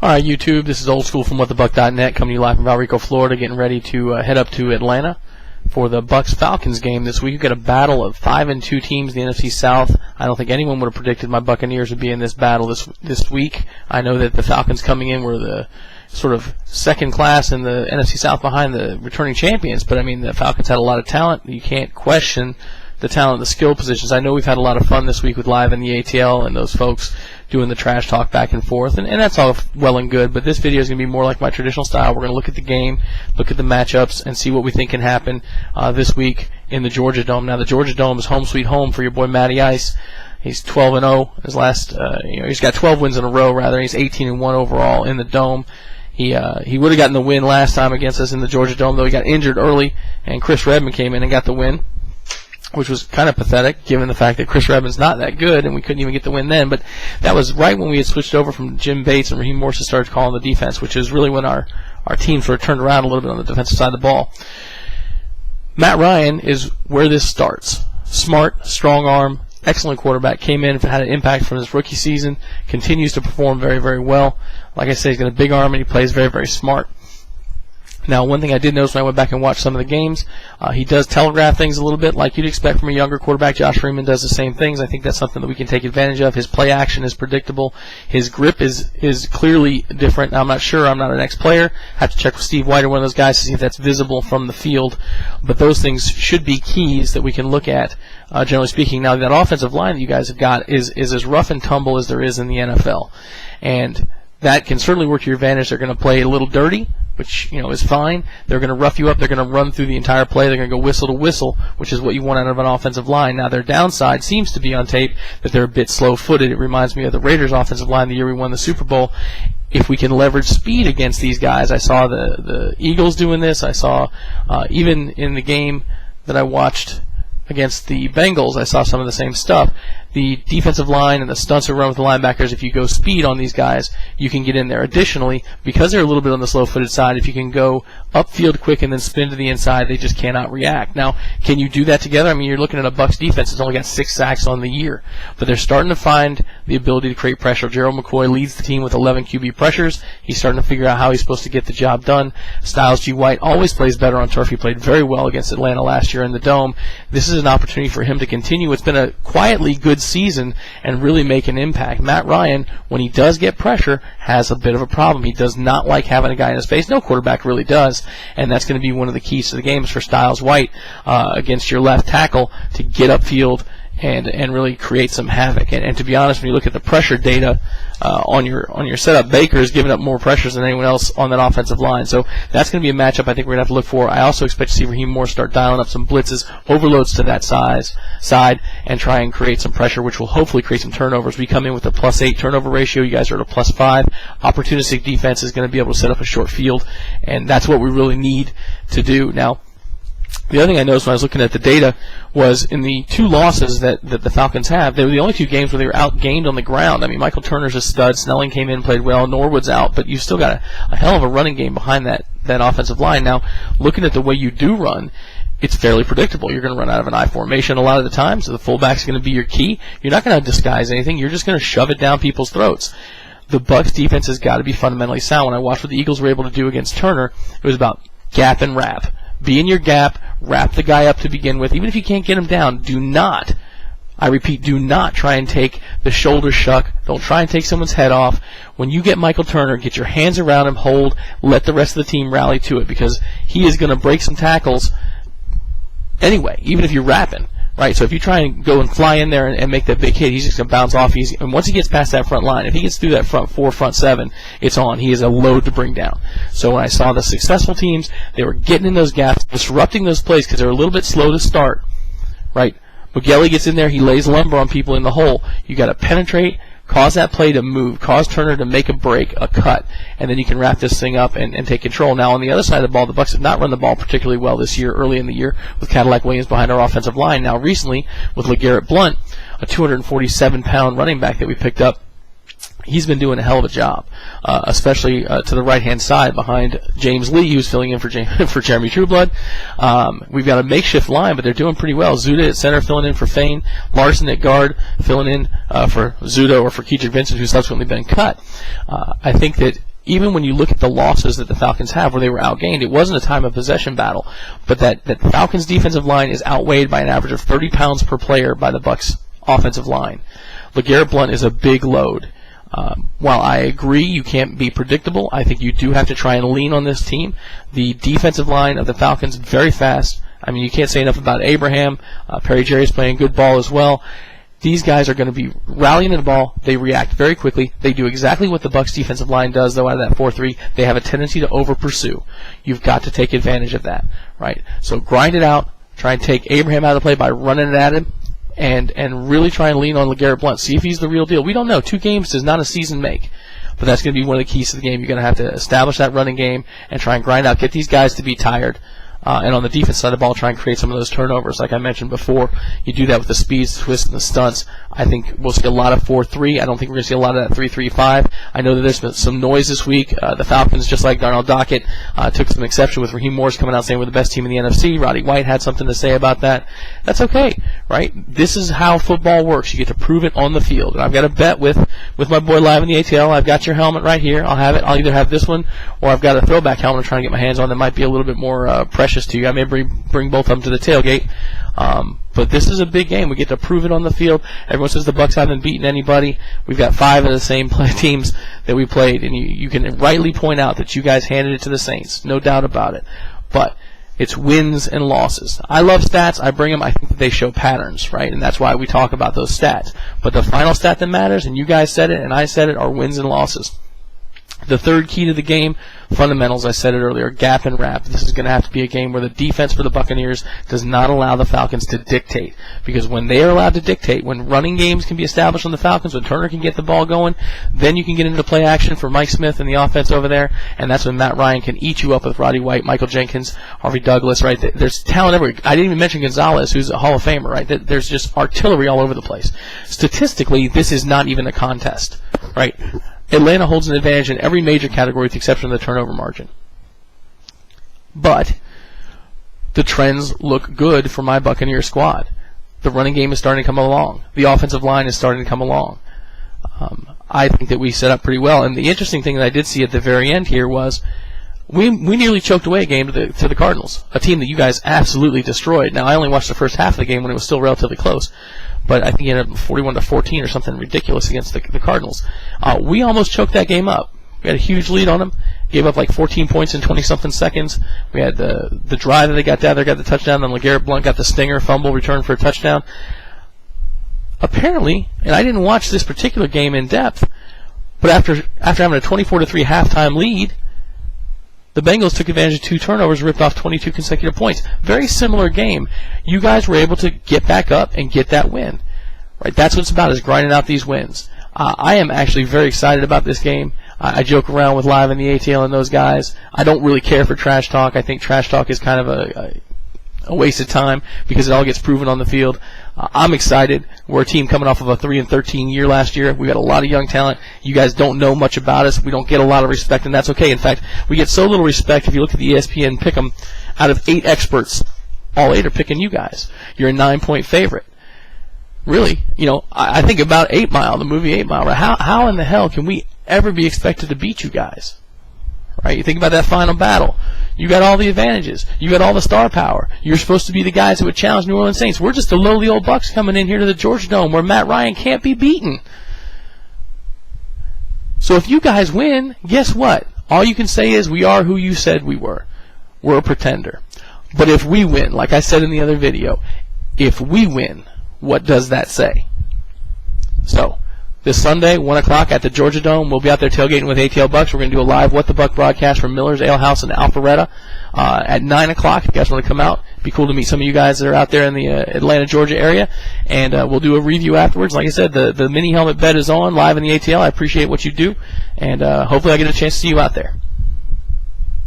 All right, YouTube, this is Old School from WhatTheBuck.net coming to you live from Valrico, Florida, getting ready to head up to Atlanta for the Bucs-Falcons game this week. We've got a battle of 5-2 teams in the NFC South. I don't think anyone would have predicted my Buccaneers would be in this battle this week. I know that the Falcons coming in were the sort of second class in the NFC South behind the returning champions, but I mean the Falcons had a lot of talent. You can't question the talent, the skill positions. I know we've had a lot of fun this week with Live in the ATL and those folks doing the trash talk back and forth, and that's all well and good, but this video is going to be more like my traditional style. We're going to look at the game, look at the matchups, and see what we think can happen this week in the Georgia Dome. Now, the Georgia Dome is home sweet home for your boy Matty Ice. He's 12-0. His last, he's got 12 wins in a row, rather. He's 18-1 overall in the Dome. He would have gotten the win last time against us in the Georgia Dome, though he got injured early, and Chris Redmond came in and got the win, which was kind of pathetic given the fact that Chris Redmond's not that good and we couldn't even get the win then. But that was right when we had switched over from Jim Bates and Raheem Morris started calling the defense, which is really when our team sort of turned around a little bit on the defensive side of the ball. Matt Ryan is where this starts. Smart, strong arm, excellent quarterback. Came in, had an impact from his rookie season, continues to perform very, very well. Like I said, he's got a big arm and he plays very, very smart. Now, one thing I did notice when I went back and watched some of the games, he does telegraph things a little bit like you'd expect from a younger quarterback. Josh Freeman does the same things. I think that's something that we can take advantage of. His play action is predictable. His grip is clearly different. I'm not sure. I'm not an ex-player. I have to check with Steve White or one of those guys to see if that's visible from the field. But those things should be keys that we can look at, generally speaking. Now, that offensive line that you guys have got is as rough and tumble as there is in the NFL. And that can certainly work to your advantage. They're going to play a little dirty, which, is fine. They're going to rough you up. They're going to run through the entire play. They're going to go whistle to whistle, which is what you want out of an offensive line. Now, their downside seems to be on tape that they're a bit slow-footed. It reminds me of the Raiders' offensive line the year we won the Super Bowl. If we can leverage speed against these guys, I saw the Eagles doing this. I saw even in the game that I watched against the Bengals, I saw some of the same stuff. The defensive line and the stunts that run with the linebackers, if you go speed on these guys, you can get in there. Additionally, because they're a little bit on the slow-footed side, if you can go upfield quick and then spin to the inside, they just cannot react. Now, can you do that together? I mean, you're looking at a Bucs defense that's only got 6 sacks on the year, but they're starting to find the ability to create pressure. Gerald McCoy leads the team with 11 QB pressures. He's starting to figure out how he's supposed to get the job done. Styles G. White always plays better on turf. He played very well against Atlanta last year in the Dome. This is an opportunity for him to continue. It's been a quietly good season and really make an impact. Matt Ryan, when he does get pressure, has a bit of a problem. He does not like having a guy in his face. No quarterback really does, and that's going to be one of the keys to the game is for Styles White against your left tackle to get upfield and really create some havoc. And to be honest, when you look at the pressure data on your setup, Baker's giving up more pressures than anyone else on that offensive line. So that's going to be a matchup I think we're going to have to look for. I also expect to see Raheem Morris start dialing up some blitzes, overloads to that side, and try and create some pressure, which will hopefully create some turnovers. We come in with a +8 turnover ratio. You guys are at a +5. Opportunistic defense is going to be able to set up a short field, and that's what we really need to do. Now, the other thing I noticed when I was looking at the data was in the 2 losses that the Falcons have, they were the only 2 games where they were outgained on the ground. I mean, Michael Turner's a stud. Snelling came in and played well. Norwood's out. But you've still got a hell of a running game behind that offensive line. Now, looking at the way you do run, it's fairly predictable. You're going to run out of an I formation a lot of the time, so the fullback's going to be your key. You're not going to disguise anything. You're just going to shove it down people's throats. The Bucs defense has got to be fundamentally sound. When I watched what the Eagles were able to do against Turner, it was about gap and wrap. Be in your gap, wrap the guy up to begin with. Even if you can't get him down, do not, I repeat, do not try and take the shoulder shuck. Don't try and take someone's head off. When you get Michael Turner, get your hands around him, hold, let the rest of the team rally to it, because he is going to break some tackles anyway, even if you're wrapping. Right, so if you try and go and fly in there and make that big hit, he's just going to bounce off. And once he gets past that front line, if he gets through that front 4, front 7, it's on. He is a load to bring down. So when I saw the successful teams, they were getting in those gaps, disrupting those plays because they're a little bit slow to start. Right, McGelly gets in there, he lays lumber on people in the hole. You got to penetrate, cause that play to move, cause Turner to make a break, a cut, and then you can wrap this thing up and take control. Now, on the other side of the ball, the Bucs have not run the ball particularly well this year, early in the year, with Cadillac Williams behind our offensive line. Now, recently, with LeGarrette Blount, a 247-pound running back that we picked up, he's been doing a hell of a job, especially to the right-hand side behind James Lee, who's filling in for Jeremy Trueblood. We've got a makeshift line, but they're doing pretty well. Zuda at center filling in for Fane. Larson at guard filling in for Zuda or for Keetrick Vincent, who's subsequently been cut. I think that even when you look at the losses that the Falcons have where they were outgained, it wasn't a time of possession battle, but that Falcons defensive line is outweighed by an average of 30 pounds per player by the Bucs offensive line. LeGarrette Blount is a big load. While I agree you can't be predictable, I think you do have to try and lean on this team. The defensive line of the Falcons, very fast. I mean, you can't say enough about Abraham. Perry Jerry's playing good ball as well. These guys are going to be rallying the ball. They react very quickly. They do exactly what the Bucs defensive line does, though, out of that 4-3. They have a tendency to over-pursue. You've got to take advantage of that, right? So grind it out. Try and take Abraham out of the play by running it at him. And really try and lean on LeGarrette Blount. See if he's the real deal. We don't know. 2 games does not a season make. But that's going to be one of the keys to the game. You're going to have to establish that running game and try and grind out. Get these guys to be tired. And on the defense side of the ball, try and create some of those turnovers. Like I mentioned before, you do that with the speeds, the twists, and the stunts. I think we'll see a lot of 4-3. I don't think we're going to see a lot of that 3-3-5. I know that there's been some noise this week. The Falcons, just like Darnell Dockett, took some exception with Raheem Morris coming out saying we're the best team in the NFC. Roddy White had something to say about that. That's okay, right? This is how football works. You get to prove it on the field. And I've got a bet with my boy live in the ATL. I've got your helmet right here. I'll have it. I'll either have this one or I've got a throwback helmet I'm trying to get my hands on that might be a little bit more precious to you. I may bring both of them to the tailgate. But this is a big game. We get to prove it on the field. Everyone says the Bucs haven't beaten anybody. We've got 5 of the same teams that we played, and you can rightly point out that you guys handed it to the Saints. No doubt about it. But it's wins and losses. I love stats. I bring them. I think that they show patterns, right? And that's why we talk about those stats. But the final stat that matters, and you guys said it and I said it, are wins and losses. The third key to the game, fundamentals, I said it earlier, gap and wrap. This is going to have to be a game where the defense for the Buccaneers does not allow the Falcons to dictate. Because when they are allowed to dictate, when running games can be established on the Falcons, when Turner can get the ball going, then you can get into play action for Mike Smith and the offense over there, and that's when Matt Ryan can eat you up with Roddy White, Michael Jenkins, Harvey Douglas, right? There's talent everywhere. I didn't even mention Gonzalez, who's a Hall of Famer, right? There's just artillery all over the place. Statistically, this is not even a contest, right? Atlanta holds an advantage in every major category with the exception of the turnover margin. But the trends look good for my Buccaneer squad. The running game is starting to come along. The offensive line is starting to come along. I think that we set up pretty well. And the interesting thing that I did see at the very end here was we nearly choked away a game to the Cardinals, a team that you guys absolutely destroyed. Now, I only watched the first half of the game when it was still relatively close. But I think he ended up 41-14 or something ridiculous against the Cardinals. We almost choked that game up. We had a huge lead on them. Gave up like 14 points in 20-something seconds. We had the drive that they got down there, got the touchdown. Then LeGarrette Blount got the stinger, fumble, return for a touchdown. Apparently, and I didn't watch this particular game in depth, but after having a 24-3 halftime lead, the Bengals took advantage of 2 turnovers, ripped off 22 consecutive points. Very similar game. You guys were able to get back up and get that win. Right? That's what it's about, is grinding out these wins. I am actually very excited about this game. I joke around with Live in the ATL and those guys. I don't really care for trash talk. I think trash talk is kind of a waste of time because it all gets proven on the field. I'm excited. We're a team coming off of a 3-13 year last year. We got a lot of young talent. You guys don't know much about us. We don't get a lot of respect, and that's okay. In fact, we get so little respect. If you look at the ESPN pick'em, out of 8 experts, all 8 are picking you guys. You're a 9-point favorite. Really, I think about 8 Mile, the movie 8 Mile. Right? How in the hell can we ever be expected to beat you guys? Right? You think about that final battle. You got all the advantages. You got all the star power. You're supposed to be the guys that would challenge New Orleans Saints. We're just the lowly old Bucs coming in here to the Georgia Dome where Matt Ryan can't be beaten. So if you guys win, guess what? All you can say is we are who you said we were. We're a pretender. But if we win, like I said in the other video, if we win, what does that say? So, this Sunday, 1 o'clock at the Georgia Dome, we'll be out there tailgating with ATL Bucs. We're going to do a live What the Buck broadcast from Miller's Ale House in Alpharetta at 9 o'clock. If you guys want to come out, it'd be cool to meet some of you guys that are out there in the Atlanta, Georgia area. And we'll do a review afterwards. Like I said, the mini helmet bet is on live in the ATL. I appreciate what you do. And hopefully I get a chance to see you out there.